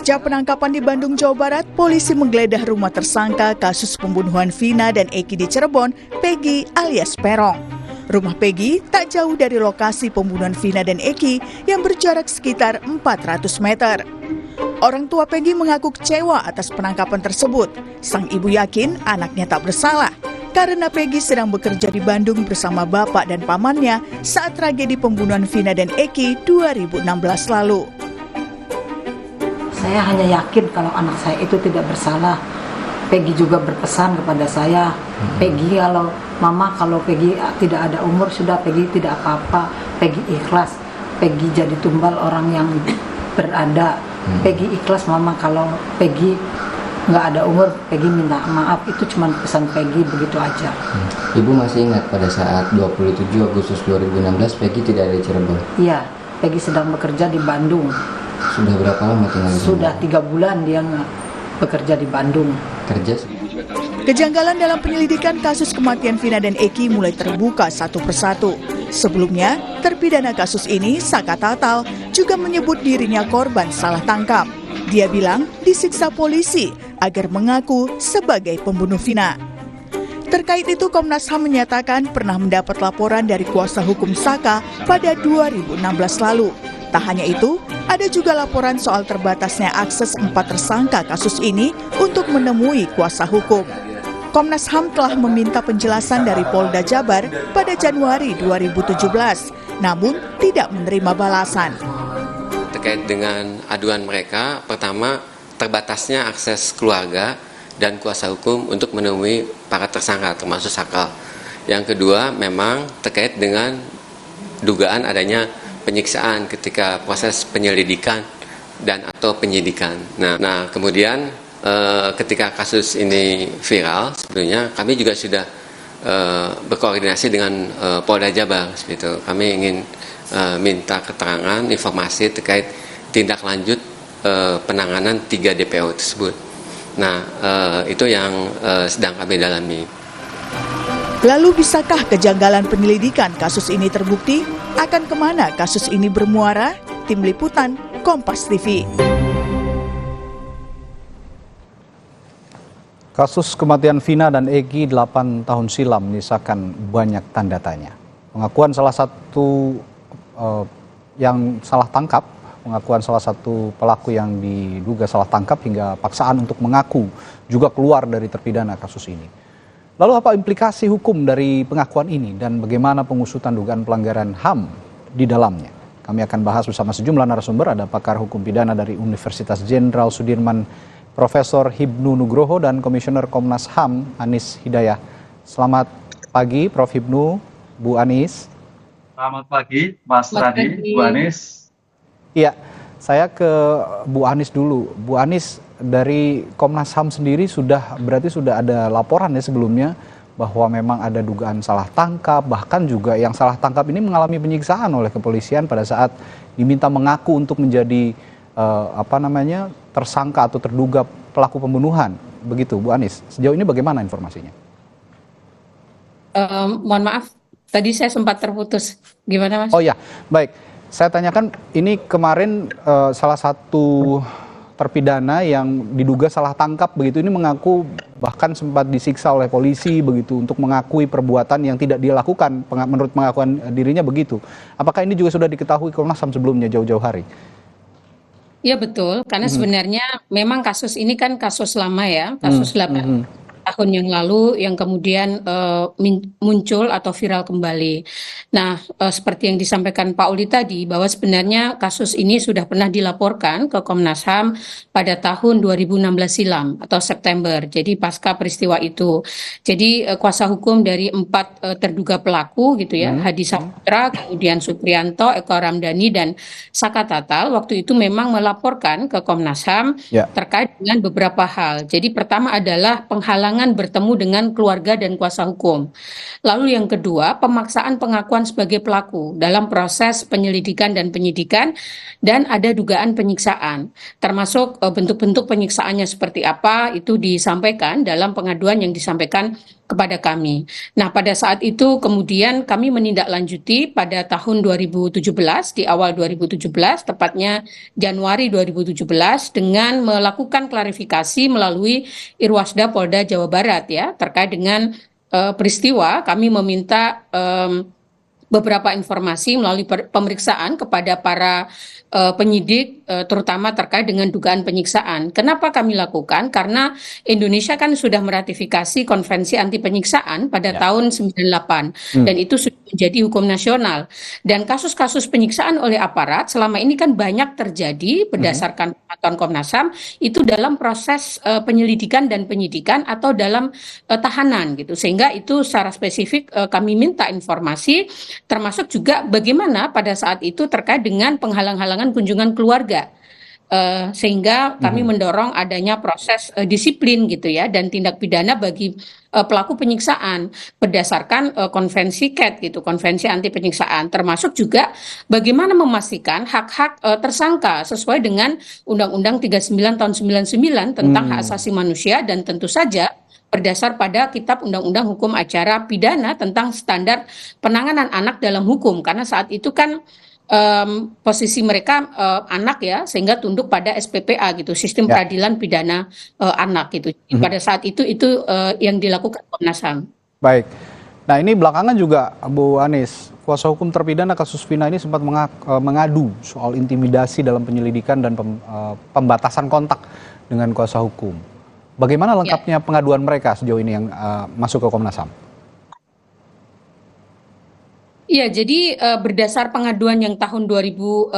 Pasca penangkapan di Bandung, Jawa Barat, polisi menggeledah rumah tersangka kasus pembunuhan Vina dan Eki di Cirebon, Peggy alias Perong. Rumah Peggy tak jauh dari lokasi pembunuhan Vina dan Eki yang berjarak sekitar 400 meter. Orang tua Peggy mengaku kecewa atas penangkapan tersebut. Sang ibu yakin anaknya tak bersalah karena Peggy sedang bekerja di Bandung bersama bapak dan pamannya saat tragedi pembunuhan Vina dan Eki 2016 lalu. Saya hanya yakin kalau anak saya itu tidak bersalah. Peggy juga berpesan kepada saya, Peggy kalau Peggy tidak ada umur sudah Peggy tidak apa-apa, Peggy ikhlas, Peggy jadi tumbal orang yang berada, Peggy ikhlas mama kalau Peggy nggak ada umur, Peggy minta maaf, itu cuma pesan Peggy begitu aja. Ibu masih ingat pada saat 27 Agustus 2016 Peggy tidak ada di Cirebon? Iya, Peggy sedang bekerja di Bandung. Sudah berapa lama tinggal di Bandung? Sudah 3 bulan dia bekerja di Bandung. Kejanggalan dalam penyelidikan kasus kematian Vina dan Eki mulai terbuka satu persatu. Sebelumnya, terpidana kasus ini, Saka Tatal, juga menyebut dirinya korban salah tangkap. Dia bilang disiksa polisi agar mengaku sebagai pembunuh Vina. Terkait itu, Komnas HAM menyatakan pernah mendapat laporan dari kuasa hukum Saka pada 2016 lalu. Tak hanya itu, ada juga laporan soal terbatasnya akses 4 tersangka kasus ini untuk menemui kuasa hukum. Komnas HAM telah meminta penjelasan dari Polda Jabar pada Januari 2017, namun tidak menerima balasan. Terkait dengan aduan mereka, pertama terbatasnya akses keluarga dan kuasa hukum untuk menemui para tersangka termasuk Sakal. Yang kedua memang terkait dengan dugaan adanya penyiksaan ketika proses penyelidikan dan atau penyidikan. Nah kemudian ketika kasus ini viral, sebetulnya kami juga sudah berkoordinasi dengan Polda Jabar. Seperti kami ingin minta keterangan, informasi terkait tindak lanjut penanganan 3 DPO tersebut. Nah itu yang sedang kami dalami. Lalu bisakah kejanggalan penyelidikan kasus ini terbukti? Akan kemana kasus ini bermuara? Tim Liputan, Kompas TV. Kasus kematian Vina dan Eki 8 tahun silam menyisakan banyak tanda tanya. Pengakuan salah satu pengakuan salah satu pelaku yang diduga salah tangkap hingga paksaan untuk mengaku juga keluar dari terpidana kasus ini. Lalu apa implikasi hukum dari pengakuan ini dan bagaimana pengusutan dugaan pelanggaran HAM di dalamnya? Kami akan bahas bersama sejumlah narasumber, ada pakar hukum pidana dari Universitas Jenderal Sudirman, Profesor Hibnu Nugroho, dan Komisioner Komnas HAM, Anis Hidayah. Selamat pagi, Prof. Hibnu, Bu Anis. Selamat pagi, Mas Radi, Bu Anis. Iya, saya ke Bu Anis dulu. Bu Anis, dari Komnas HAM sendiri berarti sudah ada laporan ya sebelumnya bahwa memang ada dugaan salah tangkap, bahkan juga yang salah tangkap ini mengalami penyiksaan oleh kepolisian pada saat diminta mengaku untuk menjadi tersangka atau terduga pelaku pembunuhan. Begitu, Bu Anis. Sejauh ini bagaimana informasinya? Mohon maaf, tadi saya sempat terputus. Gimana, Mas? Oh ya, baik. Saya tanyakan, ini kemarin salah satu terpidana yang diduga salah tangkap begitu ini mengaku bahkan sempat disiksa oleh polisi begitu untuk mengakui perbuatan yang tidak dia lakukan menurut pengakuan dirinya begitu. Apakah ini juga sudah diketahui Komnas HAM sebelumnya jauh-jauh hari? Iya betul, karena sebenarnya memang kasus ini kan kasus lama ya, kasus 8 tahun yang lalu yang kemudian muncul atau viral kembali. Nah, seperti yang disampaikan Pak Uli tadi, bahwa sebenarnya kasus ini sudah pernah dilaporkan ke Komnas HAM pada tahun 2016 silam atau September, jadi pasca peristiwa itu. Jadi kuasa hukum dari 4 terduga pelaku gitu ya, Hadi Saputra, kemudian Supriyanto, Eko Ramdhani, dan Saka Tatal, waktu itu memang melaporkan ke Komnas HAM terkait dengan beberapa hal. Jadi pertama adalah penghalangan bertemu dengan keluarga dan kuasa hukum. Lalu yang kedua, pemaksaan pengakuan sebagai pelaku dalam proses penyelidikan dan penyidikan, dan ada dugaan penyiksaan. Termasuk bentuk-bentuk penyiksaannya seperti apa, itu disampaikan dalam pengaduan yang disampaikan kepada kami. Nah, pada saat itu kemudian kami menindaklanjuti pada tahun 2017, di awal 2017, tepatnya Januari 2017, dengan melakukan klarifikasi melalui Irwasda Polda Jawa Barat ya, terkait dengan peristiwa. Kami meminta beberapa informasi melalui pemeriksaan kepada para penyidik, terutama terkait dengan dugaan penyiksaan. Kenapa kami lakukan? Karena Indonesia kan sudah meratifikasi Konvensi Anti Penyiksaan pada tahun 98 dan itu sudah menjadi hukum nasional. Dan kasus-kasus penyiksaan oleh aparat selama ini kan banyak terjadi berdasarkan pantauan Komnas HAM itu dalam proses penyelidikan dan penyidikan atau dalam tahanan gitu. Sehingga itu secara spesifik kami minta informasi, termasuk juga bagaimana pada saat itu terkait dengan penghalang-halangan kunjungan keluarga. Sehingga kami mendorong adanya proses disiplin gitu ya, dan tindak pidana bagi pelaku penyiksaan berdasarkan konvensi KAT gitu, Konvensi Anti Penyiksaan, termasuk juga bagaimana memastikan hak-hak tersangka sesuai dengan Undang-Undang 39 tahun 99 tentang hak asasi manusia, dan tentu saja berdasar pada Kitab Undang-Undang Hukum Acara Pidana tentang standar penanganan anak dalam hukum, karena saat itu kan posisi mereka anak ya, sehingga tunduk pada SPPA gitu, Sistem Peradilan Pidana Anak gitu. Pada saat itu yang dilakukan Komnas HAM. Baik. Nah, ini belakangan juga Bu Anies, kuasa hukum terpidana kasus Vina ini sempat mengadu soal intimidasi dalam penyelidikan dan pembatasan kontak dengan kuasa hukum. Bagaimana lengkapnya pengaduan mereka sejauh ini yang masuk ke Komnas HAM? Iya, jadi berdasar pengaduan yang tahun 2016,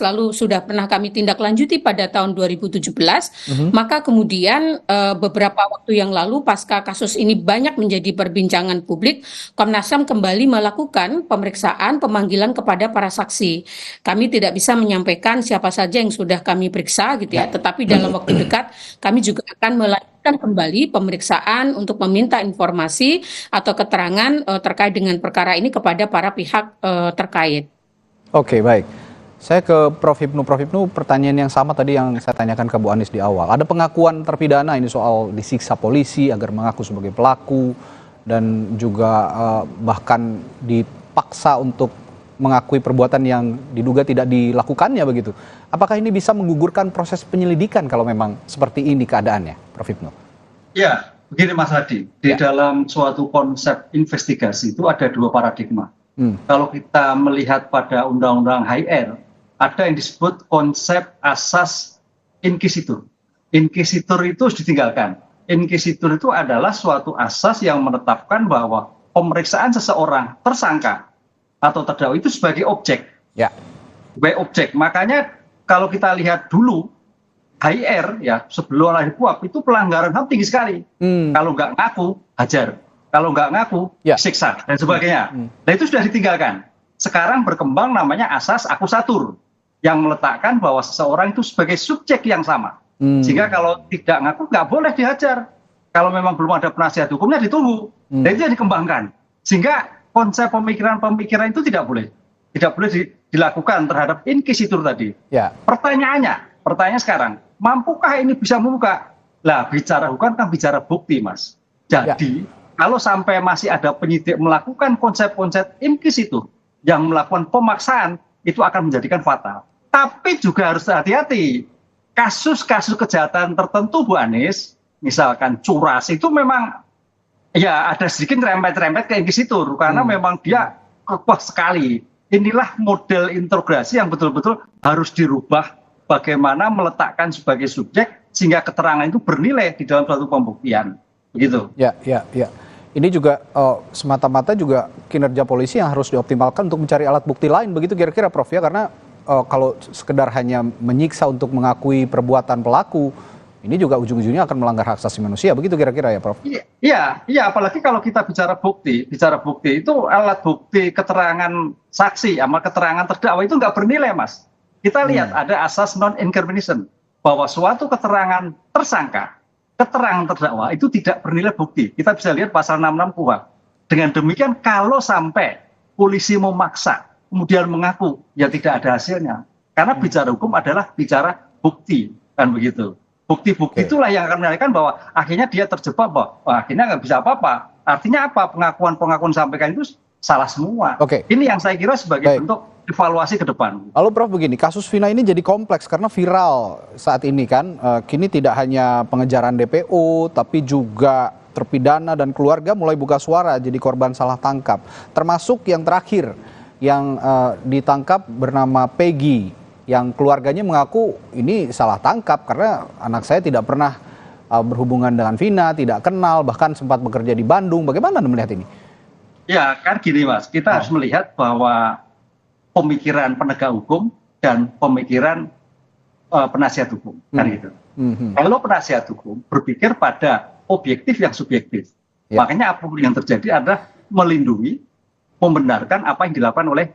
lalu sudah pernah kami tindak lanjuti pada tahun 2017, maka kemudian beberapa waktu yang lalu pasca kasus ini banyak menjadi perbincangan publik, Komnas HAM kembali melakukan pemeriksaan pemanggilan kepada para saksi. Kami tidak bisa menyampaikan siapa saja yang sudah kami periksa gitu ya, tetapi dalam waktu dekat kami juga akan melanjutkan kembali pemeriksaan untuk meminta informasi atau keterangan terkait dengan perkara ini kepada para pihak terkait. Oke, baik. Saya ke Prof. Hipnu. Prof. Hipnu, pertanyaan yang sama tadi yang saya tanyakan ke Bu Anies di awal. Ada pengakuan terpidana ini soal disiksa polisi agar mengaku sebagai pelaku dan juga bahkan dipaksa untuk mengakui perbuatan yang diduga tidak dilakukannya begitu. Apakah ini bisa menggugurkan proses penyelidikan kalau memang seperti ini keadaannya, Prof. Hipnu? Ya, begini Mas Hadi, di dalam suatu konsep investigasi itu ada dua paradigma. Kalau kita melihat pada Undang-Undang HR, ada yang disebut konsep asas inquisitur. Inquisitur itu harus ditinggalkan. Inquisitur itu adalah suatu asas yang menetapkan bahwa pemeriksaan seseorang tersangka atau terdakwa itu sebagai objek. Ya. Sebagai objek. Makanya kalau kita lihat dulu HR ya sebelum lahir PUAP itu pelanggaran HAM tinggi sekali. Kalau nggak ngaku hajar, kalau nggak ngaku siksa dan sebagainya. Nah itu sudah ditinggalkan. Sekarang berkembang namanya asas akusatur yang meletakkan bahwa seseorang itu sebagai subjek yang sama. Sehingga kalau tidak ngaku nggak boleh dihajar. Kalau memang belum ada penasihat hukumnya ditunggu. Dan itu yang dikembangkan. Sehingga konsep pemikiran-pemikiran itu tidak boleh dilakukan terhadap inquisitur tadi. Ya. Pertanyaan sekarang, mampukah ini bisa membuka? Lah, bicara hukum kan bicara bukti, Mas. Jadi, kalau sampai masih ada penyidik melakukan konsep-konsep inquisitur yang melakukan pemaksaan, itu akan menjadikan fatal. Tapi juga harus hati-hati. Kasus-kasus kejahatan tertentu, Bu Anies, misalkan curas, itu memang ya ada sedikit rempet-rempet ke inquisitur karena memang dia kuat sekali. Inilah model integrasi yang betul-betul harus dirubah bagaimana meletakkan sebagai subjek sehingga keterangan itu bernilai di dalam suatu pembuktian. Begitu. Ya. Ini juga semata-mata juga kinerja polisi yang harus dioptimalkan untuk mencari alat bukti lain begitu kira-kira Prof ya, karena kalau sekedar hanya menyiksa untuk mengakui perbuatan pelaku, ini juga ujung-ujungnya akan melanggar hak asasi manusia, begitu kira-kira ya, Prof? Iya, apalagi kalau kita bicara bukti itu alat bukti keterangan saksi sama keterangan terdakwa itu nggak bernilai, Mas. Kita lihat ada asas non-incrimination, bahwa suatu keterangan tersangka, keterangan terdakwa itu tidak bernilai bukti. Kita bisa lihat pasal 66 KUHP. Dengan demikian kalau sampai polisi memaksa, kemudian mengaku, ya tidak ada hasilnya. Karena bicara hukum adalah bicara bukti, kan begitu. Bukti-bukti itulah yang akan menandakan bahwa akhirnya dia terjebak bahwa akhirnya nggak bisa apa-apa. Artinya apa? Pengakuan-pengakuan sampaikan itu salah semua. Ini yang saya kira sebagai bentuk evaluasi ke depan. Lalu Prof begini, kasus Vina ini jadi kompleks karena viral saat ini kan. Kini tidak hanya pengejaran DPO, tapi juga terpidana dan keluarga mulai buka suara jadi korban salah tangkap. Termasuk yang terakhir yang ditangkap bernama Peggy, yang keluarganya mengaku ini salah tangkap karena anak saya tidak pernah berhubungan dengan Vina, tidak kenal, bahkan sempat bekerja di Bandung. Bagaimana Anda melihat ini? Ya kan gini Mas, kita harus melihat bahwa pemikiran penegak hukum dan pemikiran penasihat hukum kan gitu. Kalau penasihat hukum berpikir pada objektif yang subjektif, makanya apapun yang terjadi adalah melindungi, membenarkan apa yang dilakukan oleh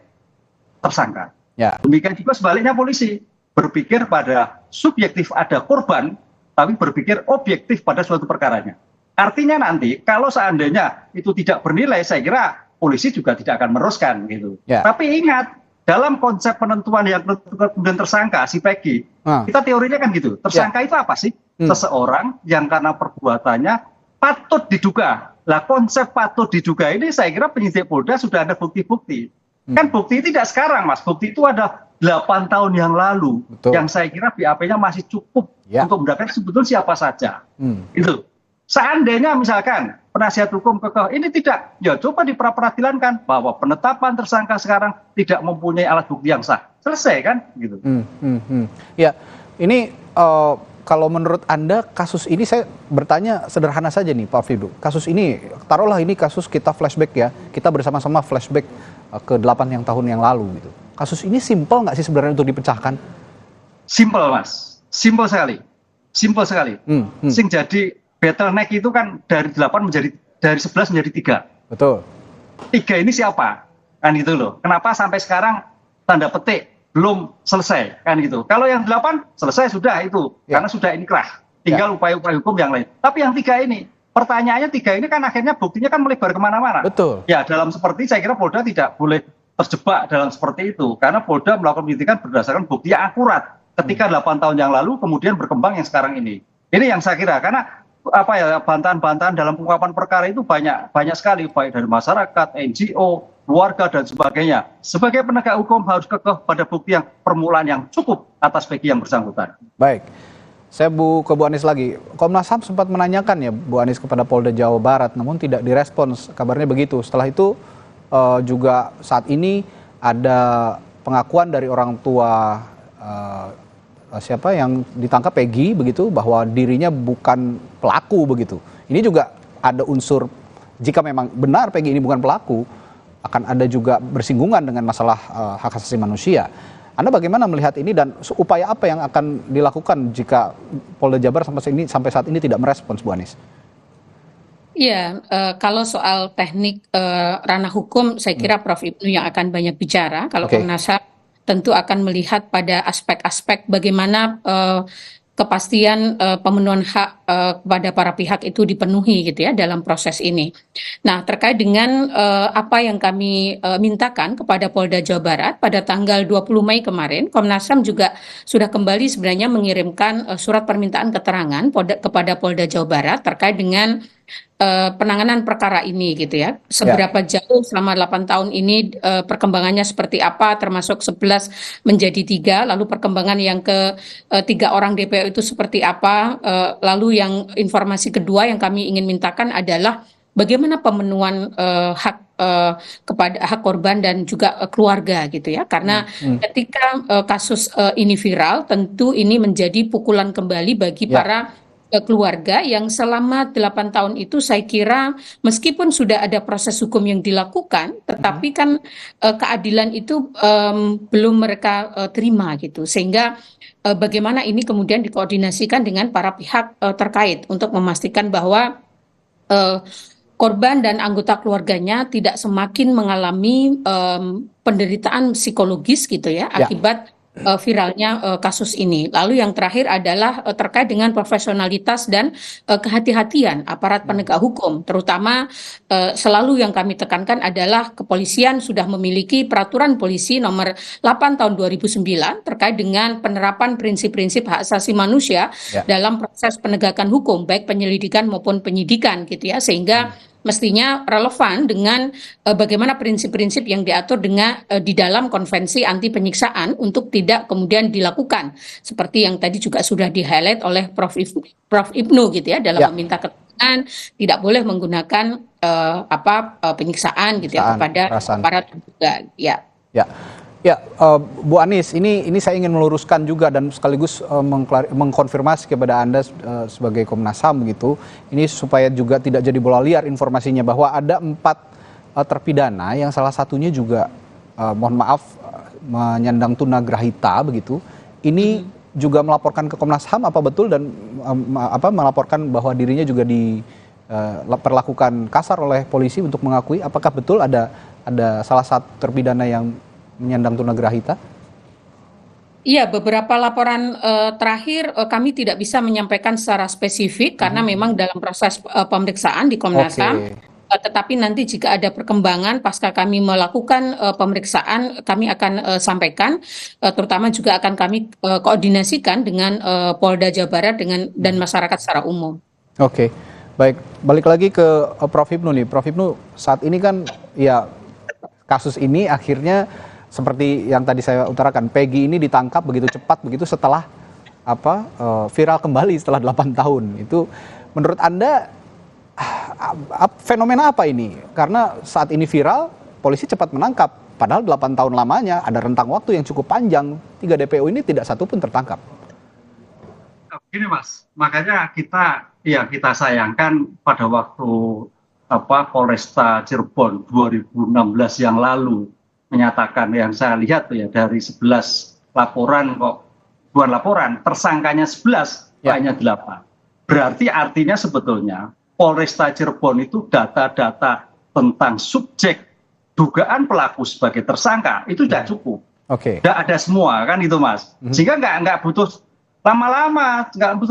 tersangka. Demikian juga sebaliknya polisi berpikir pada subjektif ada korban, tapi berpikir objektif pada suatu perkaranya. Artinya nanti kalau seandainya itu tidak bernilai, saya kira polisi juga tidak akan meneruskan gitu. Tapi ingat, dalam konsep penentuan yang kemudian tersangka si Peggy, kita teorinya kan gitu. Tersangka itu apa sih? Seseorang yang karena perbuatannya patut diduga. Lah konsep patut diduga ini saya kira penyidik Polda sudah ada bukti-bukti. Kan bukti tidak sekarang Mas, bukti itu ada 8 tahun yang lalu. Yang saya kira BAP-nya masih cukup untuk mendapatkan sebetulnya siapa saja. Itu. Seandainya misalkan penasihat hukum kekeh ini tidak, ya coba di pra-peradilan kan bahwa penetapan tersangka sekarang tidak mempunyai alat bukti yang sah. Selesai kan gitu. Ya, ini kalau menurut Anda kasus ini, saya bertanya sederhana saja nih Pak Fibru. Kasus ini, taruhlah ini kasus kita flashback ya, kita bersama-sama flashback ke 8 tahun yang lalu gitu. Kasus ini simpel nggak sih sebenarnya untuk dipecahkan? Simpel Mas, simpel sekali. Simpel sekali. Sing jadi bottleneck itu kan dari 8 menjadi, dari 11 menjadi 3. Betul. 3 ini siapa? Kan gitu loh. Kenapa sampai sekarang tanda petik belum selesai kan gitu. Kalau yang 8 selesai sudah itu, karena sudah inkrah. Tinggal upaya-upaya hukum yang lain. Tapi yang 3 ini, pertanyaannya 3 ini kan akhirnya buktinya kan melebar kemana-mana. Betul. Ya dalam seperti saya kira Polda tidak boleh terjebak dalam seperti itu. Karena Polda melakukan penyidikan berdasarkan bukti yang akurat. Ketika 8 tahun yang lalu kemudian berkembang yang sekarang ini. Ini yang saya kira, karena apa ya, bantahan-bantahan dalam pengungkapan perkara itu banyak sekali, baik dari masyarakat, NGO, keluarga dan sebagainya. Sebagai penegak hukum harus kekeh pada bukti yang permulaan yang cukup atas Peggy yang bersangkutan. Baik, saya ke Bu Anies lagi. Komnas HAM sempat menanyakan ya Bu Anies kepada Polda Jawa Barat, namun tidak direspons. Kabarnya begitu. Setelah itu juga saat ini ada pengakuan dari orang tua siapa yang ditangkap, Peggy begitu, bahwa dirinya bukan pelaku begitu. Ini juga ada unsur, jika memang benar Peggy ini bukan pelaku, akan ada juga bersinggungan dengan masalah hak asasi manusia. Anda bagaimana melihat ini dan upaya apa yang akan dilakukan jika Polda Jabar sampai saat ini tidak merespons, Bu Anies? Iya, kalau soal teknik ranah hukum, saya kira Prof. Ibnu yang akan banyak bicara. Kalau Komnas HAM tentu akan melihat pada aspek-aspek bagaimana kepastian pemenuhan hak kepada para pihak itu dipenuhi gitu ya dalam proses ini. Nah, terkait dengan apa yang kami mintakan kepada Polda Jawa Barat pada tanggal 20 Mei kemarin, Komnas HAM juga sudah kembali sebenarnya mengirimkan surat permintaan keterangan kepada Polda Jawa Barat terkait dengan penanganan perkara ini gitu ya. Seberapa jauh selama 8 tahun ini perkembangannya seperti apa, termasuk 11 menjadi 3, lalu perkembangan yang ke 3 orang DPO itu seperti apa, lalu yang informasi kedua yang kami ingin mintakan adalah bagaimana pemenuhan hak kepada hak korban dan juga keluarga gitu ya, karena ketika kasus ini viral tentu ini menjadi pukulan kembali bagi para keluarga yang selama 8 tahun itu saya kira meskipun sudah ada proses hukum yang dilakukan, tetapi kan keadilan itu belum mereka terima gitu, sehingga bagaimana ini kemudian dikoordinasikan dengan para pihak terkait untuk memastikan bahwa korban dan anggota keluarganya tidak semakin mengalami penderitaan psikologis gitu ya akibat viralnya kasus ini. Lalu yang terakhir adalah terkait dengan profesionalitas dan kehati-hatian aparat penegak hukum, terutama selalu yang kami tekankan adalah kepolisian sudah memiliki peraturan polisi nomor 8 tahun 2009 terkait dengan penerapan prinsip-prinsip hak asasi manusia dalam proses penegakan hukum, baik penyelidikan maupun penyidikan gitu ya, sehingga mestinya relevan dengan bagaimana prinsip-prinsip yang diatur dengan di dalam konvensi anti penyiksaan untuk tidak kemudian dilakukan seperti yang tadi juga sudah di-highlight oleh Prof. Ibnu gitu ya dalam meminta keterangan tidak boleh menggunakan penyiksaan gitu ya kepada para terduga ya. Ya, Bu Anies, ini saya ingin meluruskan juga dan sekaligus mengkonfirmasi kepada Anda sebagai Komnas HAM gitu. Ini supaya juga tidak jadi bola liar informasinya bahwa ada 4 terpidana yang salah satunya juga mohon maaf menyandang tunagrahita begitu. Ini juga melaporkan ke Komnas HAM apa betul dan melaporkan bahwa dirinya juga diperlakukan kasar oleh polisi untuk mengakui apakah betul ada salah satu terpidana yang menyandang tunagrahita? Iya, beberapa laporan terakhir kami tidak bisa menyampaikan secara spesifik karena memang dalam proses pemeriksaan di Komnas HAM. Tetapi nanti jika ada perkembangan pasca kami melakukan pemeriksaan, kami akan sampaikan, terutama juga akan kami koordinasikan dengan Polda Jawa Barat dan masyarakat secara umum. Oke, baik. Balik lagi ke Prof. Ibnu nih. Prof. Ibnu, saat ini kan ya kasus ini akhirnya seperti yang tadi saya utarakan, Peggy ini ditangkap begitu cepat begitu setelah viral kembali setelah 8 tahun. Itu menurut Anda fenomena apa ini? Karena saat ini viral, polisi cepat menangkap. Padahal 8 tahun lamanya ada rentang waktu yang cukup panjang. 3 DPO ini tidak satu pun tertangkap. Begini Mas, makanya kita sayangkan pada waktu Polresta Cirebon 2016 yang lalu menyatakan yang saya lihat tuh ya dari 11 laporan bukan laporan, tersangkanya 11, hanya 8. Berarti artinya sebetulnya Polresta Cirebon itu data-data tentang subjek dugaan pelaku sebagai tersangka itu sudah cukup. Tidak ada semua kan itu Mas. Sehingga nggak butuh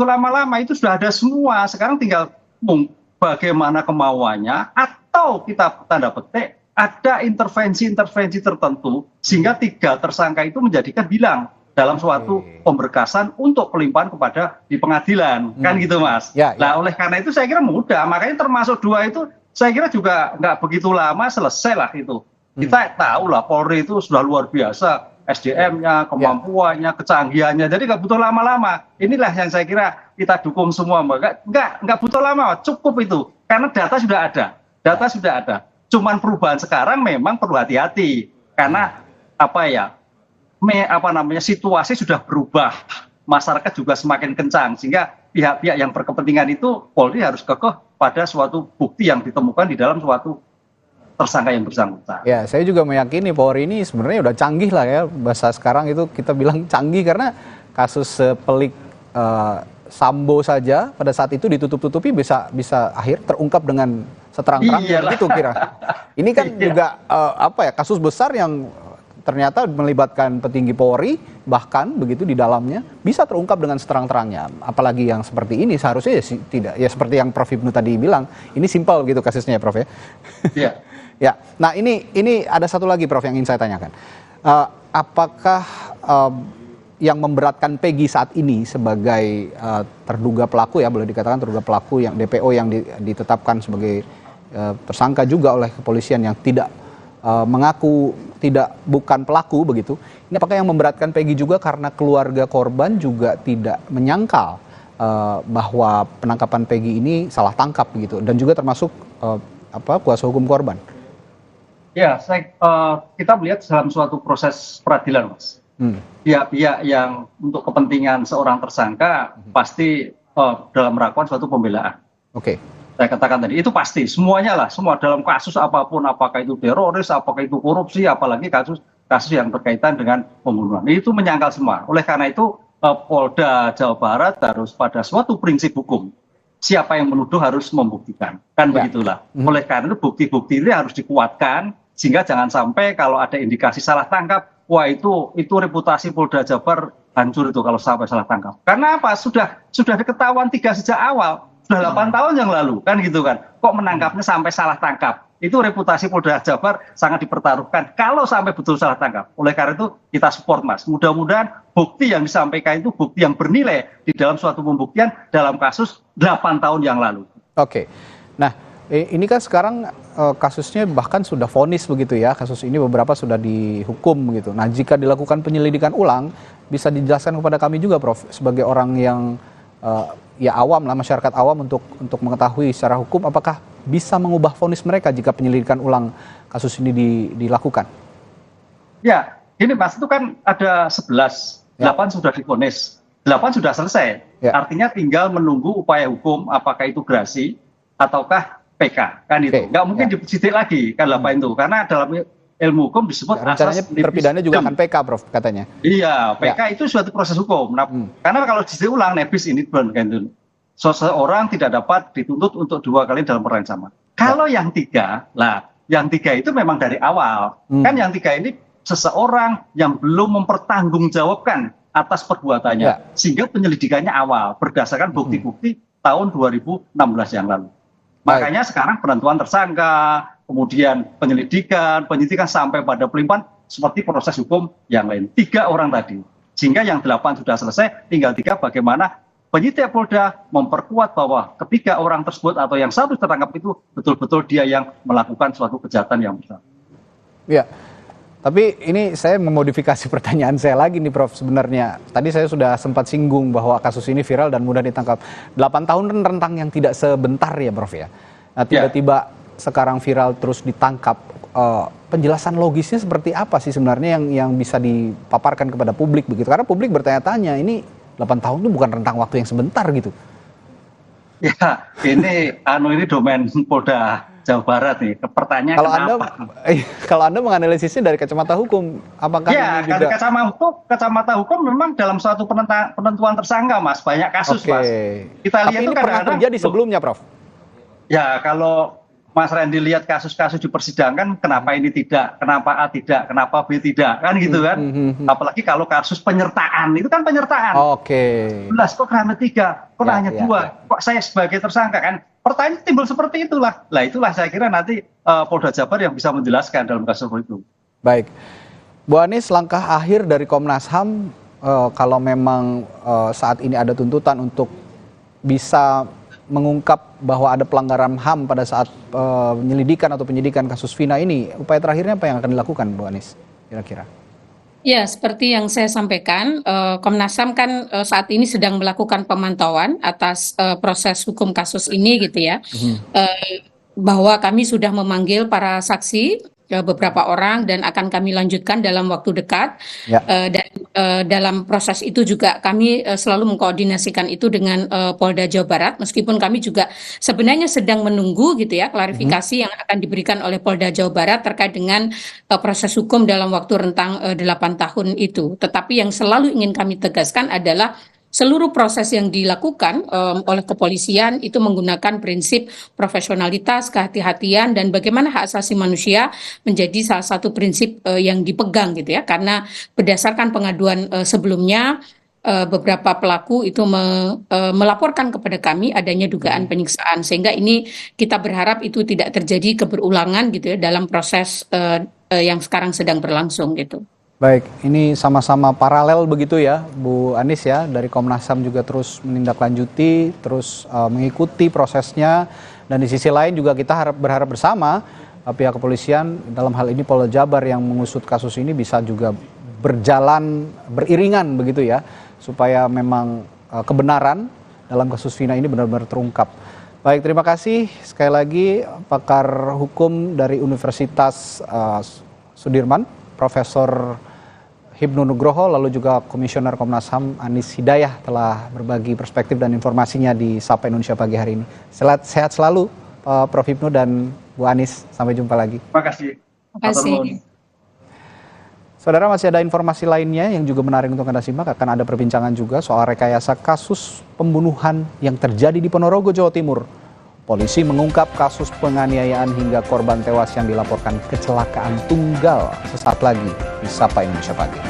lama-lama, itu sudah ada semua. Sekarang tinggal bagaimana kemauannya atau kita tanda petik ada intervensi-intervensi tertentu sehingga 3 tersangka itu menjadikan bilang dalam suatu pemberkasan untuk pelimpahan kepada di pengadilan kan gitu Mas. Nah oleh karena itu saya kira mudah, makanya termasuk 2 itu saya kira juga nggak begitu lama selesai lah itu. Kita tahu lah Polri itu sudah luar biasa SDM-nya, kemampuannya, kecanggihannya, jadi nggak butuh lama-lama. Inilah yang saya kira kita dukung semua, nggak butuh lama, cukup itu karena data sudah ada. Cuman perubahan sekarang memang perlu hati-hati karena situasi sudah berubah, masyarakat juga semakin kencang sehingga pihak-pihak yang berkepentingan itu Polri harus kekeh pada suatu bukti yang ditemukan di dalam suatu tersangka yang bersangkutan. Ya, saya juga meyakini Polri ini sebenarnya udah canggih lah ya, bahasa sekarang itu kita bilang canggih karena kasus sepelik Sambo saja pada saat itu ditutup-tutupi bisa akhir terungkap dengan seterang-terangnya begitu kira. Ini kan juga kasus besar yang ternyata melibatkan petinggi Polri bahkan begitu di dalamnya bisa terungkap dengan seterang-terangnya. Apalagi yang seperti ini seharusnya tidak ya seperti yang Prof. Ibnu tadi bilang, ini simpel gitu kasusnya ya Prof ya. Iya. Ya. Nah, ini ada satu lagi Prof yang ingin saya tanyakan. Apakah yang memberatkan Peggy saat ini sebagai terduga pelaku ya, boleh dikatakan terduga pelaku yang DPO yang ditetapkan sebagai tersangka juga oleh kepolisian yang tidak mengaku bukan pelaku begitu. Ini apakah yang memberatkan Peggy juga karena keluarga korban juga tidak menyangkal bahwa penangkapan Peggy ini salah tangkap begitu dan juga termasuk kuasa hukum korban? Ya, kita melihat dalam suatu proses peradilan, Mas. Pihak-pihak yang untuk kepentingan seorang tersangka pasti dalam melakukan suatu pembelaan. Saya katakan tadi itu pasti semuanya lah, semua dalam kasus apapun, apakah itu teroris, apakah itu korupsi, apalagi kasus yang berkaitan dengan pembunuhan itu menyangkal semua. Oleh karena itu Polda Jawa Barat harus pada suatu prinsip hukum. Siapa yang menuduh harus membuktikan, kan begitulah. Oleh karena itu bukti-bukti ini harus dikuatkan sehingga jangan sampai kalau ada indikasi salah tangkap wah itu reputasi Polda Jabar hancur itu kalau sampai salah tangkap. Karena apa? Sudah diketahuan 3 sejak awal, sudah 8 tahun yang lalu kan gitu kan. Kok menangkapnya sampai salah tangkap? Itu reputasi Polda Jabar sangat dipertaruhkan kalau sampai betul salah tangkap. Oleh karena itu kita support Mas. Mudah-mudahan bukti yang disampaikan itu bukti yang bernilai di dalam suatu pembuktian dalam kasus 8 tahun yang lalu. Oke. Nah, ini kan sekarang kasusnya bahkan sudah vonis begitu ya. Kasus ini beberapa sudah dihukum begitu. Nah, jika dilakukan penyelidikan ulang, bisa dijelaskan kepada kami juga, Prof, sebagai orang yang ya awam lah, masyarakat awam untuk mengetahui secara hukum apakah bisa mengubah vonis mereka jika penyelidikan ulang kasus ini dilakukan? Ya, ini Mas, itu kan ada 11, 8 sudah divonis, 8 sudah selesai. Ya. Artinya tinggal menunggu upaya hukum, apakah itu gerasi ataukah PK, kan itu. Nggak mungkin disidik lagi kan 8 itu, karena dalam ilmu hukum disebut rencananya terpidana juga akan PK, Prof, katanya. Iya, PK itu suatu proses hukum. Nah, karena kalau disidik ulang nebis ini kan itu. Seseorang tidak dapat dituntut untuk 2 kali dalam perkara yang sama. Kalau yang 3, yang 3 itu memang dari awal. Kan yang 3 ini seseorang yang belum mempertanggungjawabkan atas perbuatannya, sehingga penyelidikannya awal berdasarkan bukti-bukti tahun 2016 yang lalu. Makanya sekarang penentuan tersangka, kemudian penyidikan sampai pada pelimpahan seperti proses hukum yang lain. 3 orang tadi. Sehingga yang 8 sudah selesai, tinggal 3 bagaimana penyidik Polda memperkuat bahwa ketiga orang tersebut atau yang satu tertangkap itu betul-betul dia yang melakukan suatu kejahatan yang besar. Ya, tapi ini saya memodifikasi pertanyaan saya lagi nih, Prof. Sebenarnya tadi saya sudah sempat singgung bahwa kasus ini viral dan mudah ditangkap. 8 tahun kan rentang yang tidak sebentar ya, Prof ya. Nah, tiba-tiba sekarang viral terus ditangkap. Penjelasan logisnya seperti apa sih sebenarnya yang bisa dipaparkan kepada publik begitu? Karena publik bertanya-tanya, ini 8 tahun itu bukan rentang waktu yang sebentar gitu. Ya, ini domain Polda Jawa Barat nih. Pertanyaan kalau Anda menganalisisnya dari kacamata hukum, apakah ya, ini juga? Kacamata hukum memang dalam suatu penentuan tersangka, Mas, banyak kasus, Mas. Kita lihat ini pernah terjadi sebelumnya, Prof. Ya, kalau Mas Randy lihat kasus-kasus di persidangan, kenapa ini tidak, kenapa A tidak, kenapa B tidak, kan gitu kan. Apalagi kalau kasus penyertaan, itu kan penyertaan. Kok hanya 3, kok hanya 2, kok saya sebagai tersangka kan. Pertanyaan timbul seperti itulah. Lah itulah saya kira nanti Polda Jabar yang bisa menjelaskan dalam kasus itu. Baik. Bu Anies, langkah akhir dari Komnas HAM kalau memang saat ini ada tuntutan untuk bisa mengungkap bahwa ada pelanggaran HAM pada saat penyelidikan atau penyidikan kasus Vina ini, upaya terakhirnya apa yang akan dilakukan, Bu Anies, kira-kira? Ya, seperti yang saya sampaikan, Komnas HAM kan saat ini sedang melakukan pemantauan atas proses hukum kasus ini gitu ya, bahwa kami sudah memanggil para saksi, beberapa orang, dan akan kami lanjutkan dalam waktu dekat. Dan dalam proses itu juga kami selalu mengkoordinasikan itu dengan Polda Jawa Barat, meskipun kami juga sebenarnya sedang menunggu gitu ya klarifikasi yang akan diberikan oleh Polda Jawa Barat terkait dengan proses hukum dalam waktu rentang 8 tahun itu. Tetapi yang selalu ingin kami tegaskan adalah seluruh proses yang dilakukan oleh kepolisian itu menggunakan prinsip profesionalitas, kehati-hatian, dan bagaimana hak asasi manusia menjadi salah satu prinsip yang dipegang gitu ya. Karena berdasarkan pengaduan sebelumnya, beberapa pelaku itu melaporkan kepada kami adanya dugaan penyiksaan, sehingga ini kita berharap itu tidak terjadi keberulangan gitu ya dalam proses yang sekarang sedang berlangsung gitu. Baik, ini sama-sama paralel begitu ya, Bu Anies ya, dari Komnas HAM juga terus menindaklanjuti, terus mengikuti prosesnya, dan di sisi lain juga kita berharap bersama pihak kepolisian, dalam hal ini Polda Jabar yang mengusut kasus ini bisa juga berjalan beriringan begitu ya, supaya memang kebenaran dalam kasus Vina ini benar-benar terungkap. Baik, terima kasih sekali lagi pakar hukum dari Universitas Sudirman, Profesor Hipnu Nugroho, lalu juga Komisioner Komnas HAM Anies Hidayah telah berbagi perspektif dan informasinya di Sapa Indonesia pagi hari ini. Sehat selalu Prof Hipnu dan Bu Anies. Sampai jumpa lagi. Terima kasih. Terima kasih. Saudara, masih ada informasi lainnya yang juga menarik untuk Anda simak. Akan ada perbincangan juga soal rekayasa kasus pembunuhan yang terjadi di Ponorogo, Jawa Timur. Polisi mengungkap kasus penganiayaan hingga korban tewas yang dilaporkan kecelakaan tunggal. Sesaat lagi di Sapa Indonesia Pagi.